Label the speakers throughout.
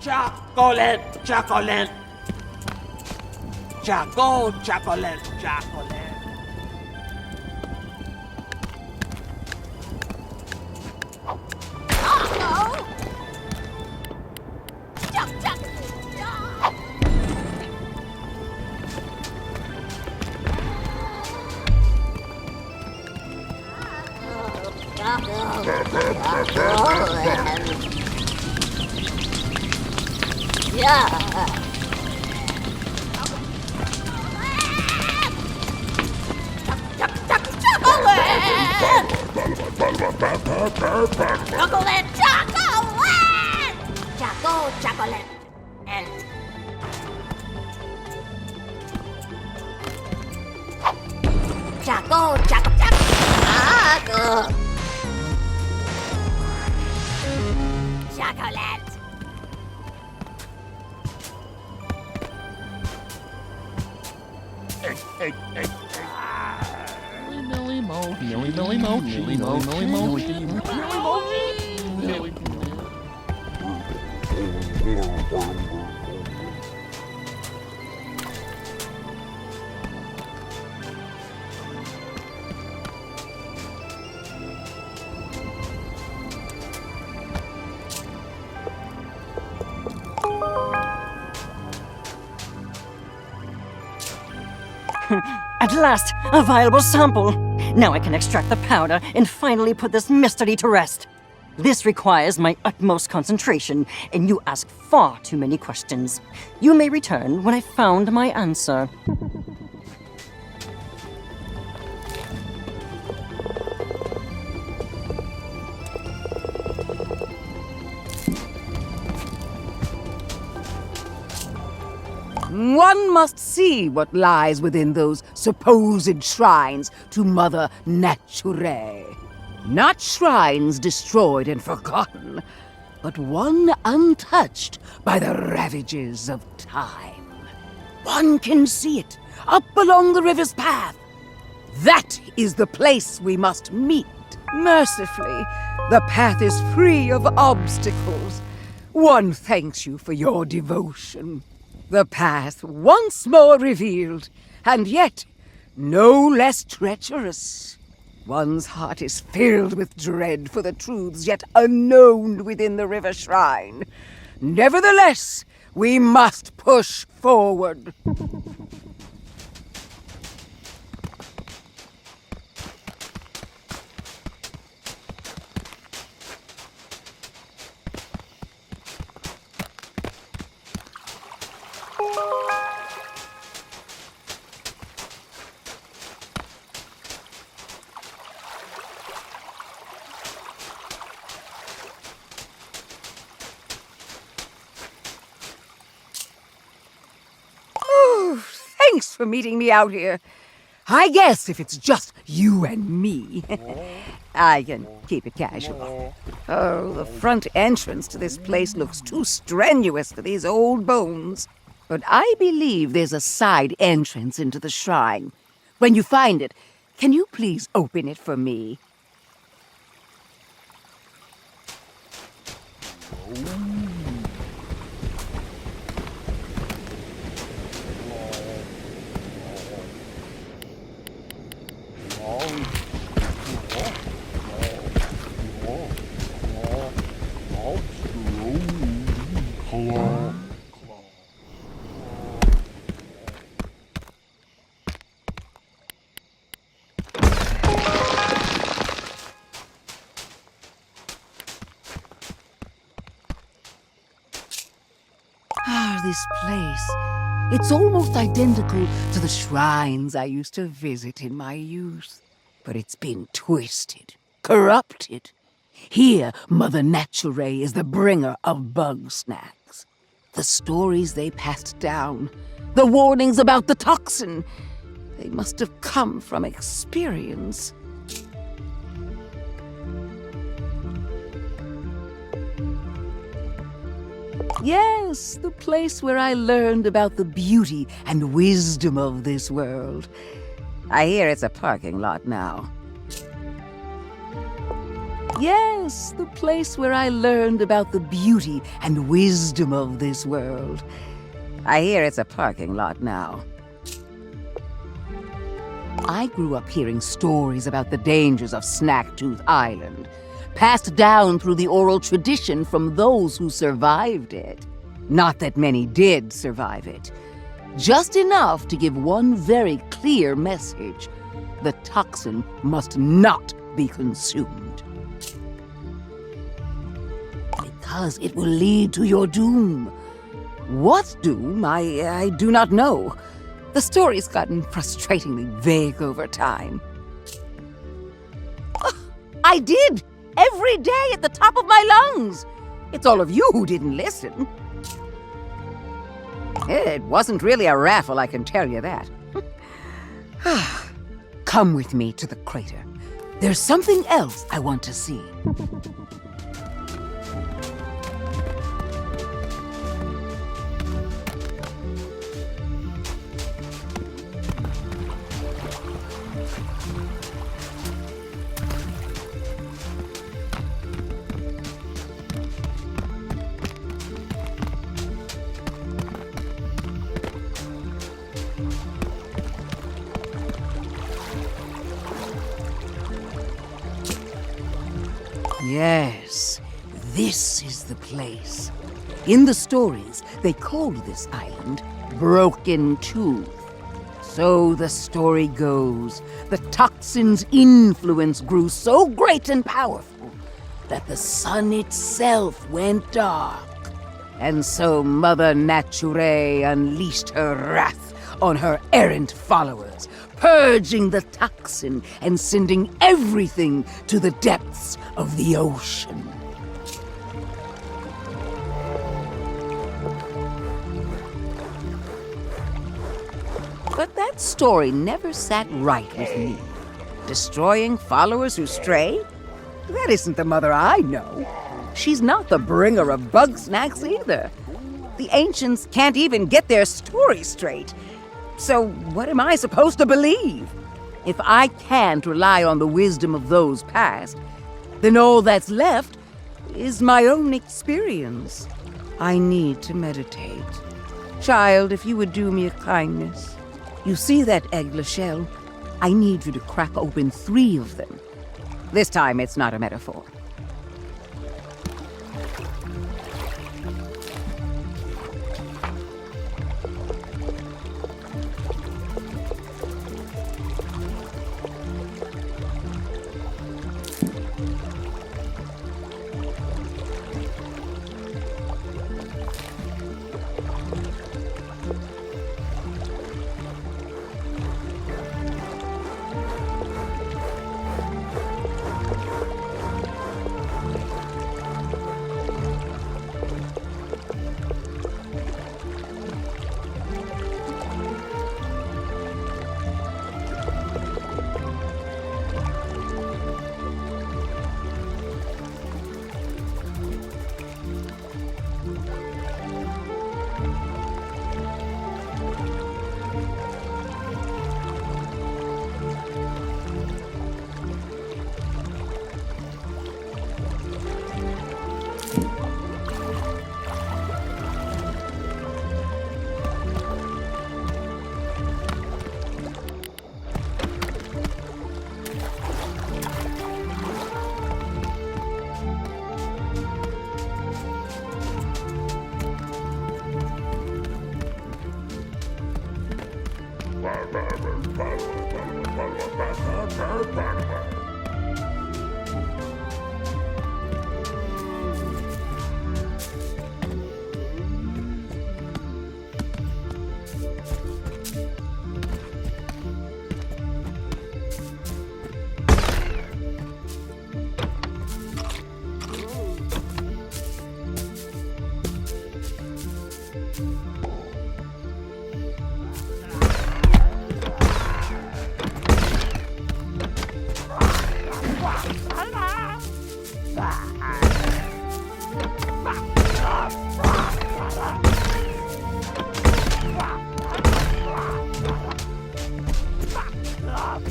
Speaker 1: Chocolate, chocolate. Chocolate.
Speaker 2: At last, a viable sample. Now I can extract the powder and finally put this mystery to rest. This requires my utmost concentration, and you ask far too many questions. You may return when I found my answer.
Speaker 3: One must see what lies within those supposed shrines to Mother Nature. Not shrines destroyed and forgotten, but one untouched by the ravages of time. One can see it up along the river's path. That is the place we must meet. Mercifully, the path is free of obstacles. One thanks you for your devotion. The path once more revealed, and yet no less treacherous. One's heart is filled with dread for the truths yet unknown within the river shrine. Nevertheless, we must push forward. Thanks for meeting me out here. I guess if it's just you and me, I can keep it casual. Oh, the front entrance to this place looks too strenuous for these old bones. But I believe there's a side entrance into the shrine. When you find it, can you please open it for me? This place. It's almost identical to the shrines I used to visit in my youth. But it's been twisted, corrupted. Here, Mother Nature is the bringer of Bugsnax. The stories they passed down, the warnings about the toxin, they must have come from experience. Yes, the place where I learned about the beauty and wisdom of this world. I hear it's a parking lot now. Yes, the place where I learned about the beauty and wisdom of this world. I hear it's a parking lot now. I grew up hearing stories about the dangers of Snacktooth Island, passed down through the oral tradition from those who survived it. Not that many did survive it. Just enough to give one very clear message. The toxin must not be consumed. Because it will lead to your doom. What doom? I do not know. The story's gotten frustratingly vague over time. I did! Every day at the top of my lungs! It's all of you who didn't listen. It wasn't really a raffle, I can tell you that. Come with me to the crater. There's something else I want to see. Yes, this is the place. In the stories, they called this island Broken Tooth. So the story goes, the toxin's influence grew so great and powerful that the sun itself went dark. And so Mother Nature unleashed her wrath on her errant followers, purging the toxin and sending everything to the depths of the ocean. But that story never sat right with me. Destroying followers who stray? That isn't the mother I know. She's not the bringer of Bugsnax either. The ancients can't even get their story straight. So what am I supposed to believe? If I can't rely on the wisdom of those past, then all that's left is my own experience. I need to meditate. Child, if you would do me a kindness. You see that egglet shell? I need you to crack open 3 of them. This time it's not a metaphor.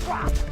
Speaker 1: Chocolate.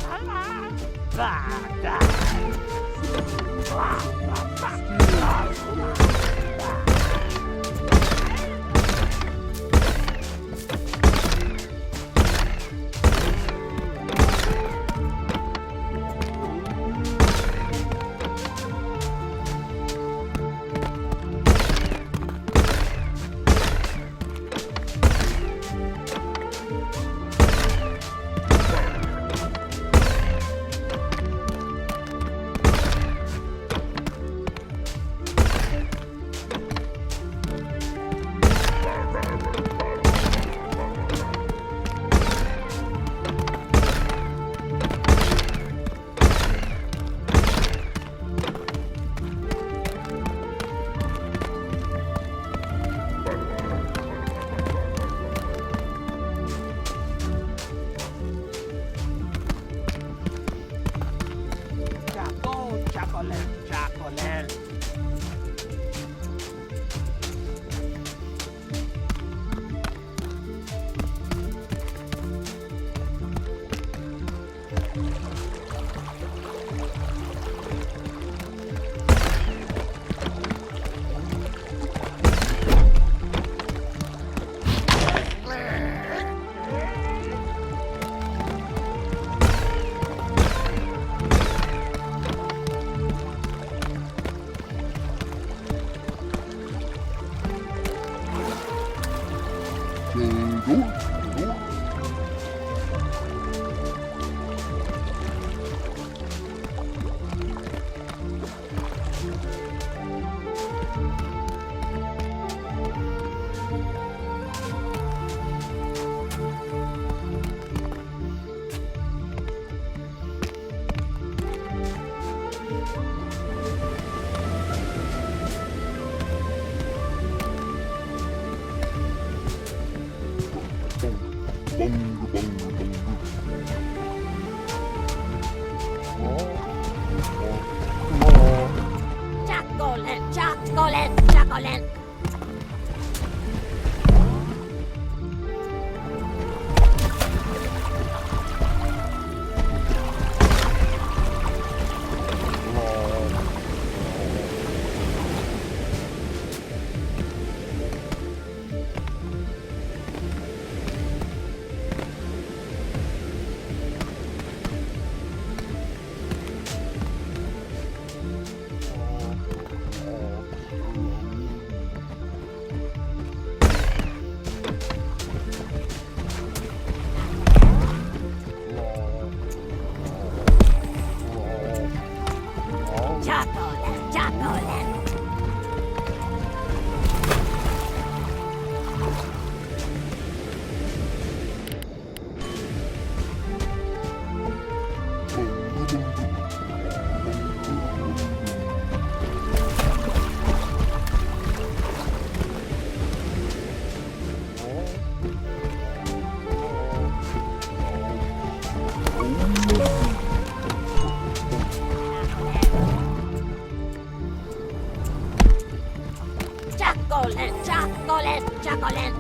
Speaker 4: Chocolate. Chocolate.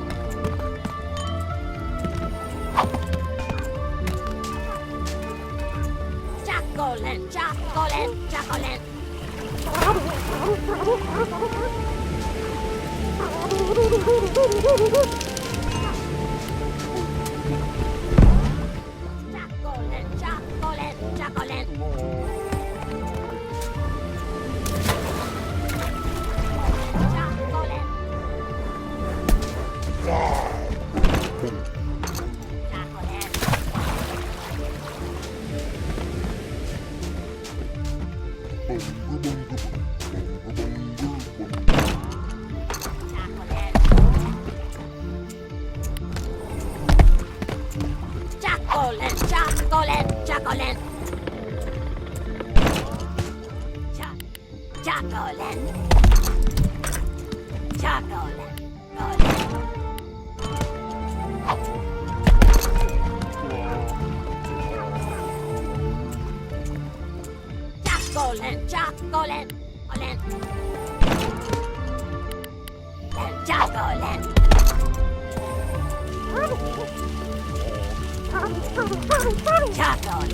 Speaker 4: Chocolate.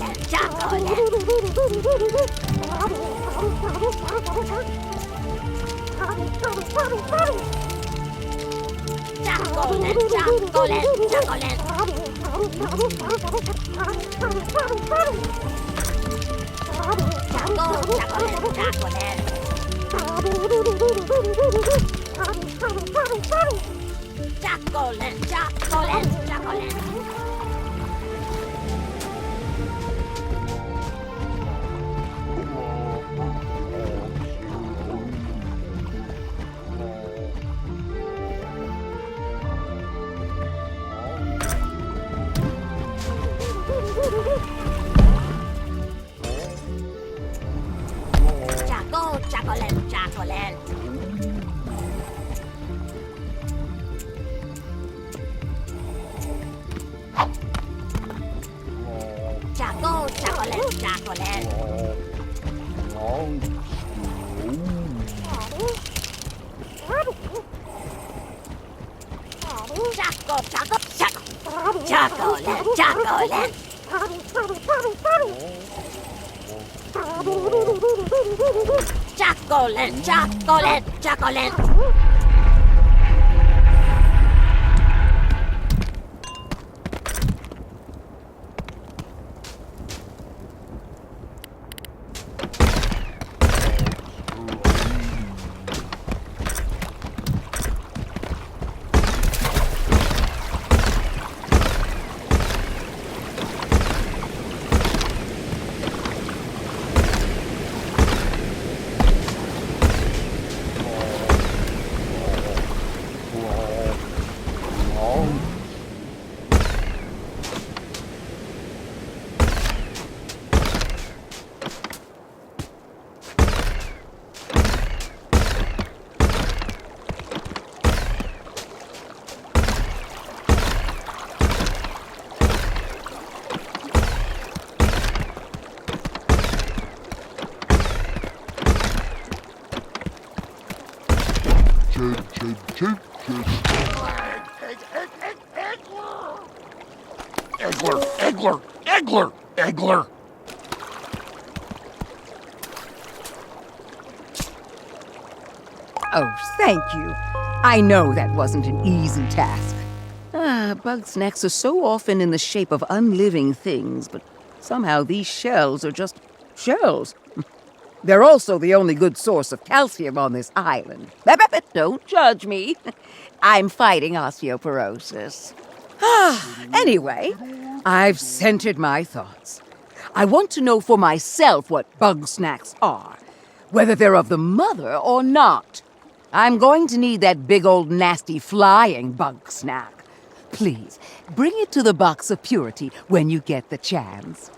Speaker 4: Chocolate.
Speaker 1: Egler.
Speaker 3: Oh, thank you. I know that wasn't an easy task. Bugsnax are so often in the shape of unliving things, but somehow these shells are just shells. They're also the only good source of calcium on this island. Don't judge me. I'm fighting osteoporosis. Anyway, I've centered my thoughts. I want to know for myself what Bugsnax are, whether they're of the mother or not. I'm going to need that big old nasty flying Bugsnax. Please, bring it to the box of purity when you get the chance.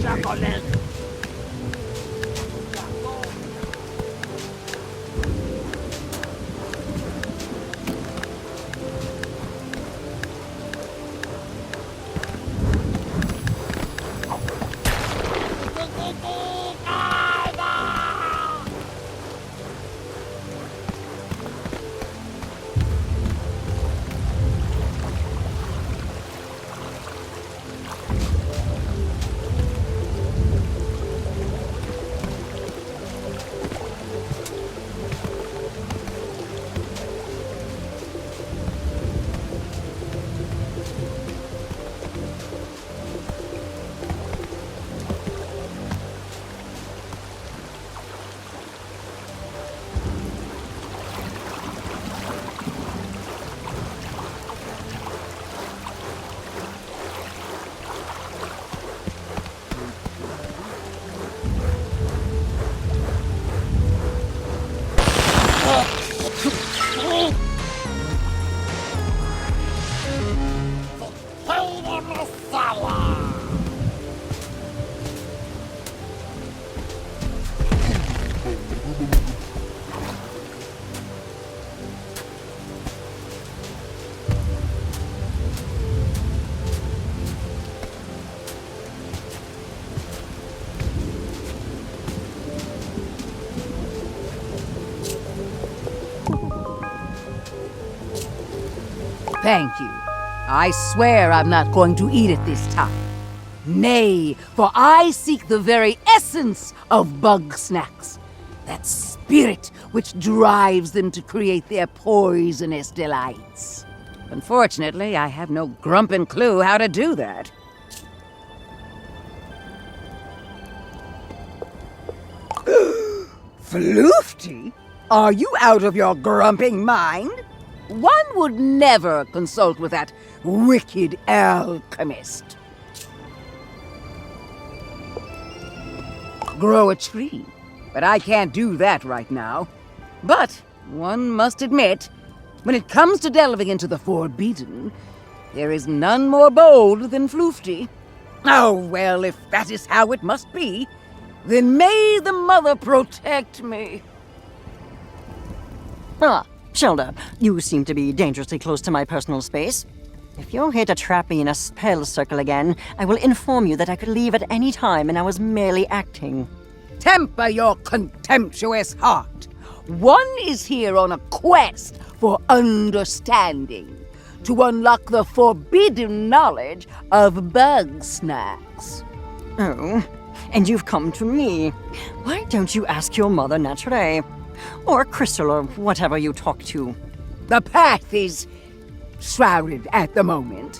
Speaker 1: Chocolate.
Speaker 3: Thank you. I swear I'm not going to eat it this time. Nay, for I seek the very essence of Bugsnax. That spirit which drives them to create their poisonous delights. Unfortunately, I have no grumpin' clue how to do that. Floofty? Are you out of your grumping mind? One would never consult with that wicked alchemist. Grow a tree, but I can't do that right now. But one must admit, when it comes to delving into the forbidden, there is none more bold than Floofty. Oh, well, if that is how it must be, then may the Mother protect me.
Speaker 2: Ah, Shelda, you seem to be dangerously close to my personal space. If you're here to trap me in a spell circle again, I will inform you that I could leave at any time and I was merely acting.
Speaker 3: Temper your contemptuous heart. One is here on a quest for understanding, to unlock the forbidden knowledge of Bugsnax.
Speaker 2: Oh, and you've come to me. Why don't you ask your mother naturally? Or Crystal, or whatever you talk to.
Speaker 3: The path is shrouded at the moment.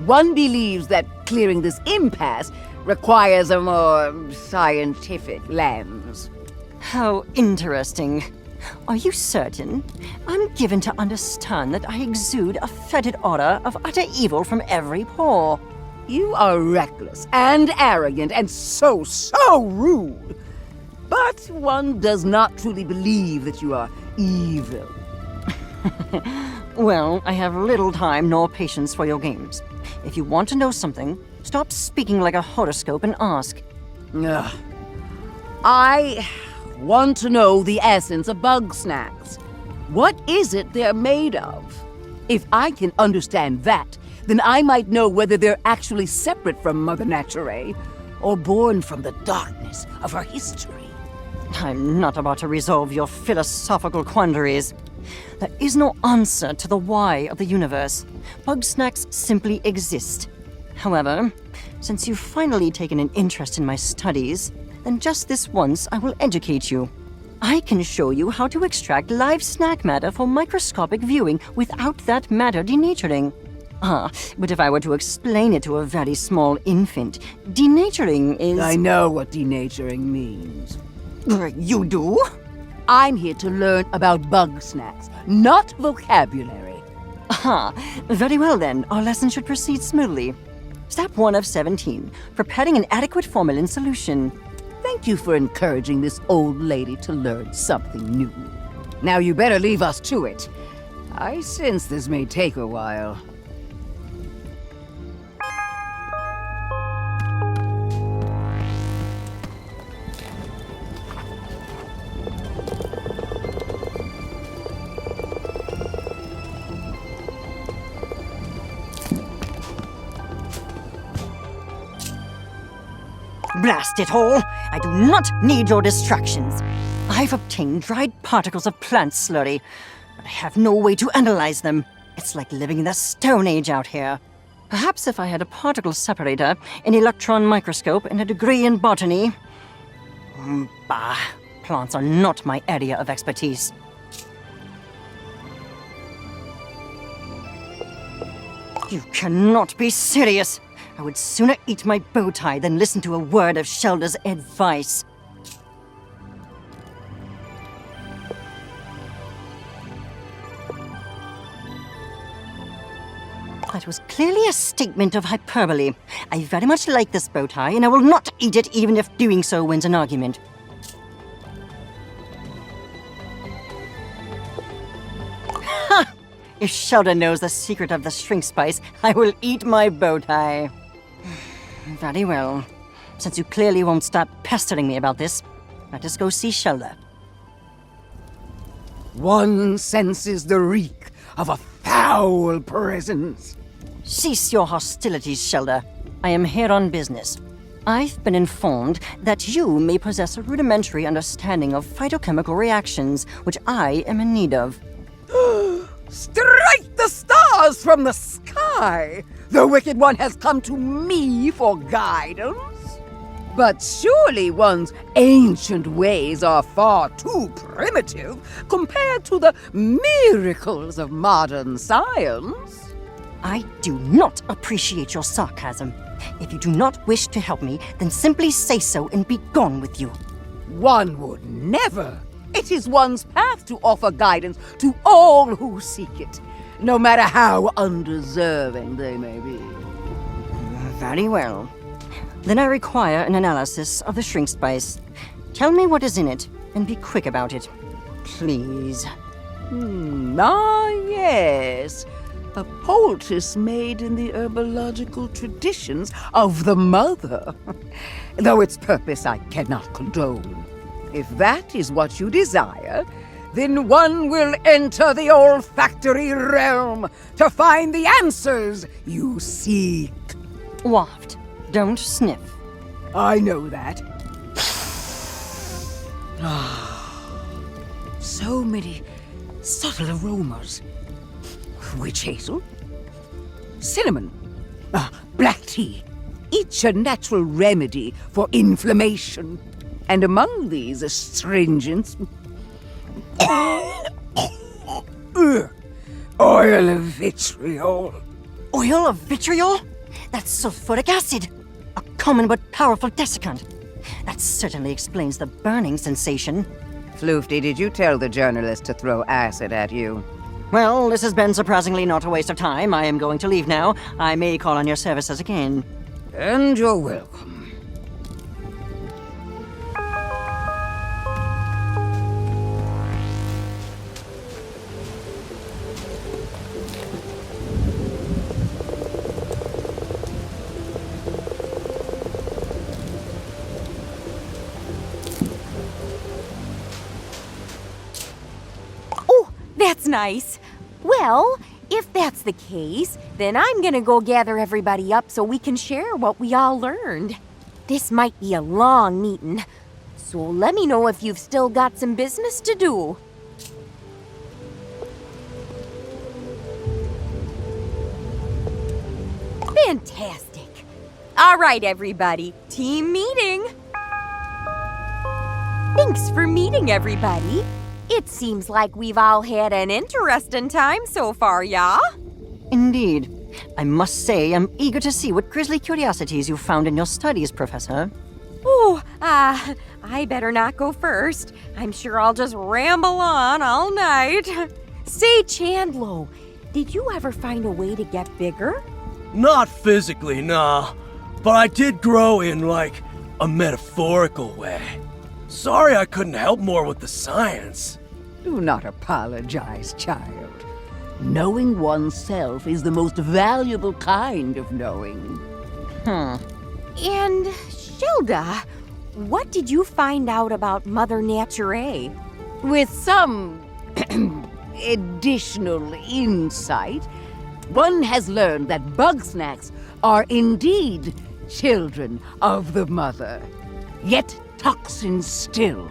Speaker 3: One believes that clearing this impasse requires a more scientific lens.
Speaker 2: How interesting. Are you certain? I'm given to understand that I exude a fetid aura of utter evil from every pore.
Speaker 3: You are reckless and arrogant and so rude. But one does not truly believe that you are evil.
Speaker 2: Well, I have little time nor patience for your games. If you want to know something, stop speaking like a horoscope and ask.
Speaker 3: Ugh. I want to know the essence of Bugsnax. What is it they're made of? If I can understand that, then I might know whether they're actually separate from Mother Nature or born from the darkness of her history.
Speaker 2: I'm not about to resolve your philosophical quandaries. There is no answer to the why of the universe. Bugsnax simply exist. However, since you've finally taken an interest in my studies, then just this once I will educate you. I can show you how to extract live snack matter for microscopic viewing without that matter denaturing. But if I were to explain it to a very small infant, denaturing is...
Speaker 3: I know what denaturing means.
Speaker 2: You do?
Speaker 3: I'm here to learn about Bugsnax, not vocabulary.
Speaker 2: Very well then. Our lesson should proceed smoothly. Step 1 of 17. Preparing an adequate formalin solution.
Speaker 3: Thank you for encouraging this old lady to learn something new. Now you better leave us to it. I sense this may take a while.
Speaker 2: Blast it all! I do not need your distractions. I've obtained dried particles of plant slurry, but I have no way to analyze them. It's like living in the Stone Age out here. Perhaps if I had a particle separator, an electron microscope, and a degree in botany... Bah, plants are not my area of expertise. You cannot be serious! I would sooner eat my bow tie than listen to a word of Shelda's advice. That was clearly a statement of hyperbole. I very much like this bow tie, and I will not eat it even if doing so wins an argument. Ha! If Shelda knows the secret of the shrink spice, I will eat my bow tie. Very well. Since you clearly won't stop pestering me about this, let us go see Shelda.
Speaker 3: One senses the reek of a foul presence.
Speaker 2: Cease your hostilities, Shelda. I am here on business. I've been informed that you may possess a rudimentary understanding of phytochemical reactions, which I am in need of.
Speaker 3: Strike the stars from the sky! The Wicked One has come to me for guidance. But surely one's ancient ways are far too primitive compared to the miracles of modern science.
Speaker 2: I do not appreciate your sarcasm. If you do not wish to help me, then simply say so and be gone with you.
Speaker 3: One would never. It is one's path to offer guidance to all who seek it, no matter how undeserving they may be.
Speaker 2: Very well. Then I require an analysis of the shrink spice. Tell me what is in it, and be quick about it. Please.
Speaker 3: Yes. A poultice made in the herbological traditions of the mother. Though its purpose I cannot condone. If that is what you desire, then one will enter the olfactory realm to find the answers you seek.
Speaker 2: Waft. Don't sniff.
Speaker 3: I know that. So many subtle aromas. Witch hazel, cinnamon, black tea, each a natural remedy for inflammation. And among these astringents, oil of vitriol.
Speaker 2: Oil of vitriol? That's sulfuric acid. A common but powerful desiccant. That certainly explains the burning sensation.
Speaker 3: Floofty, did you tell the journalist to throw acid at you?
Speaker 2: Well, this has been surprisingly not a waste of time. I am going to leave now. I may call on your services again.
Speaker 3: And you're welcome.
Speaker 5: That's nice. Well, if that's the case, then I'm gonna go gather everybody up so we can share what we all learned. This might be a long meeting, so let me know if you've still got some business to do. Fantastic. All right, everybody, team meeting. Thanks for meeting everybody. It seems like we've all had an interesting time so far, yeah?
Speaker 2: Indeed. I must say I'm eager to see what grisly curiosities you found in your studies, Professor.
Speaker 5: Oh, I better not go first. I'm sure I'll just ramble on all night. Say, Chandlo, did you ever find a way to get bigger?
Speaker 6: Not physically, nah. But I did grow in, like, a metaphorical way. Sorry I couldn't help more with the science.
Speaker 3: Do not apologize, child. Knowing oneself is the most valuable kind of knowing.
Speaker 5: And, Shilda, what did you find out about Mother Nature?
Speaker 3: With some additional insight, one has learned that Bugsnax are indeed children of the mother, yet toxins still.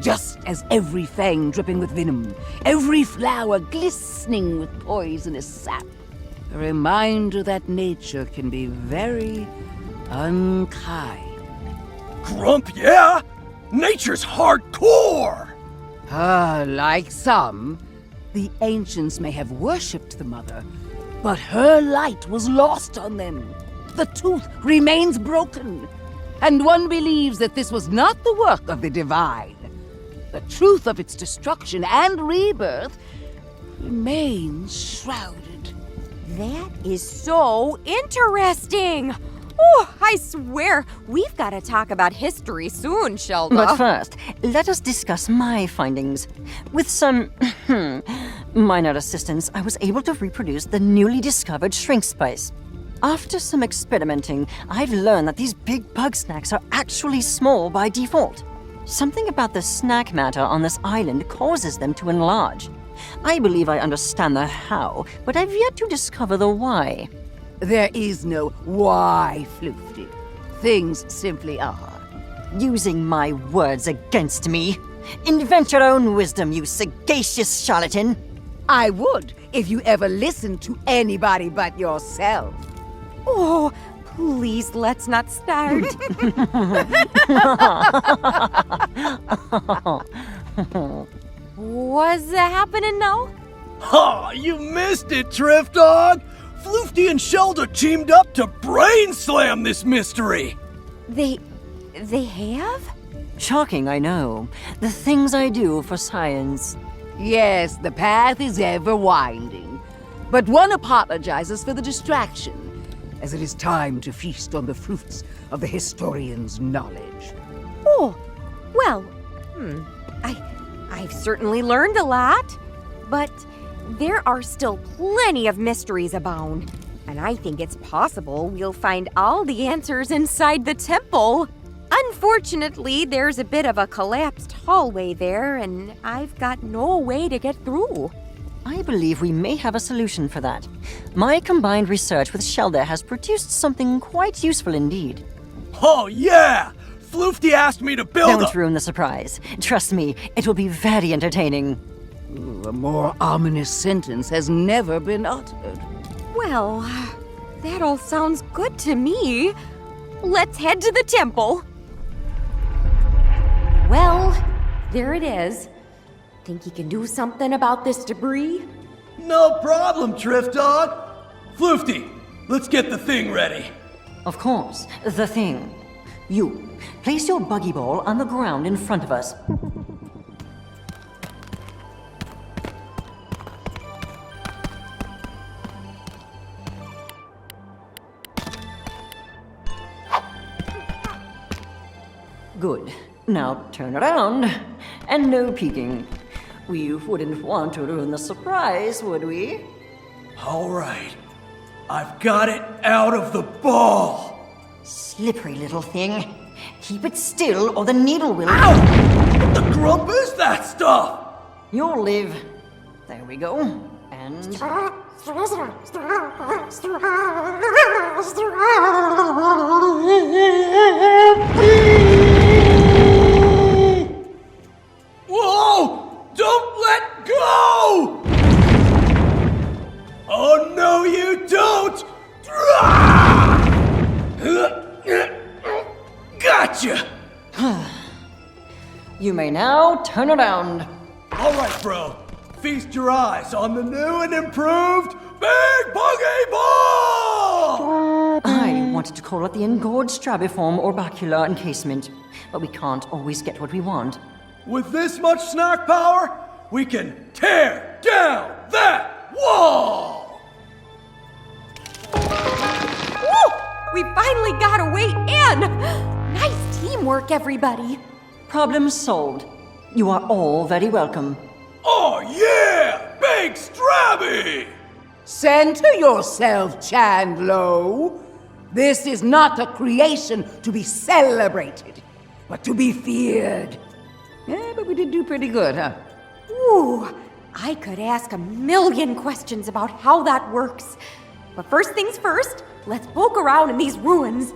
Speaker 3: Just as every fang dripping with venom, every flower glistening with poisonous sap. A reminder that nature can be very unkind.
Speaker 6: Grump, yeah? Nature's hardcore!
Speaker 3: Like some, the ancients may have worshipped the mother, but her light was lost on them. The tooth remains broken, and one believes that this was not the work of the divine. The truth of its destruction and rebirth remains shrouded.
Speaker 5: That is so interesting. Oh, I swear, we've got to talk about history soon, Shilda.
Speaker 2: But first, let us discuss my findings. With some minor assistance, I was able to reproduce the newly discovered shrink spice. After some experimenting, I've learned that these big Bugsnax are actually small by default. Something about the snack matter on this island causes them to enlarge. I believe I understand the how, but I've yet to discover the why.
Speaker 3: There is no why, Floofty. Things simply are.
Speaker 2: Using my words against me. Invent your own wisdom, you sagacious charlatan.
Speaker 3: I would if you ever listened to anybody but yourself.
Speaker 5: Oh, please, let's not start. What's happening now?
Speaker 6: Ha! You missed it, Drift Dog! Floofty and Shilda teamed up to brain slam this mystery!
Speaker 5: They have?
Speaker 2: Shocking, I know. The things I do for science.
Speaker 3: Yes, the path is ever winding. But one apologizes for the distraction, as it is time to feast on the fruits of the historian's knowledge.
Speaker 5: Oh, well, I've certainly learned a lot, but there are still plenty of mysteries abound, and I think it's possible we'll find all the answers inside the temple. Unfortunately, there's a bit of a collapsed hallway there, and I've got no way to get through.
Speaker 2: I believe we may have a solution for that. My combined research with Shilda has produced something quite useful indeed.
Speaker 6: Oh yeah! Floofty asked me to build
Speaker 2: Don't ruin the surprise. Trust me, it will be very entertaining.
Speaker 3: A more ominous sentence has never been uttered.
Speaker 5: Well, that all sounds good to me. Let's head to the temple. Well, there it is. Think you can do something about this debris?
Speaker 6: No problem, Drift Dog! Floofty, let's get the thing ready.
Speaker 2: Of course, the thing. You, place your buggy ball on the ground in front of us. Good. Now turn around. And no peeking. We wouldn't want to ruin the surprise, would we?
Speaker 6: All right. I've got it out of the ball.
Speaker 2: Slippery little thing. Keep it still or the needle will...
Speaker 6: Ow! What the grump is that stuff?
Speaker 2: You'll live. There we go. And...
Speaker 6: Whoa! Don't let go! Oh, no, you don't! Gotcha!
Speaker 2: You may now turn around.
Speaker 6: All right, bro. Feast your eyes on the new and improved Big Buggy Ball!
Speaker 2: I wanted to call it the engorged strabiform orbicular encasement, but we can't always get what we want.
Speaker 6: With this much snack power, we can tear down that wall!
Speaker 5: Woo! We finally got away in! Nice teamwork, everybody.
Speaker 2: Problem solved. You are all very welcome.
Speaker 6: Oh yeah! Big Strabby!
Speaker 3: Center yourself, Chandlo. This is not a creation to be celebrated, but to be feared. Yeah, but we did do pretty good, huh?
Speaker 5: Ooh, I could ask a million questions about how that works. But first things first, let's poke around in these ruins.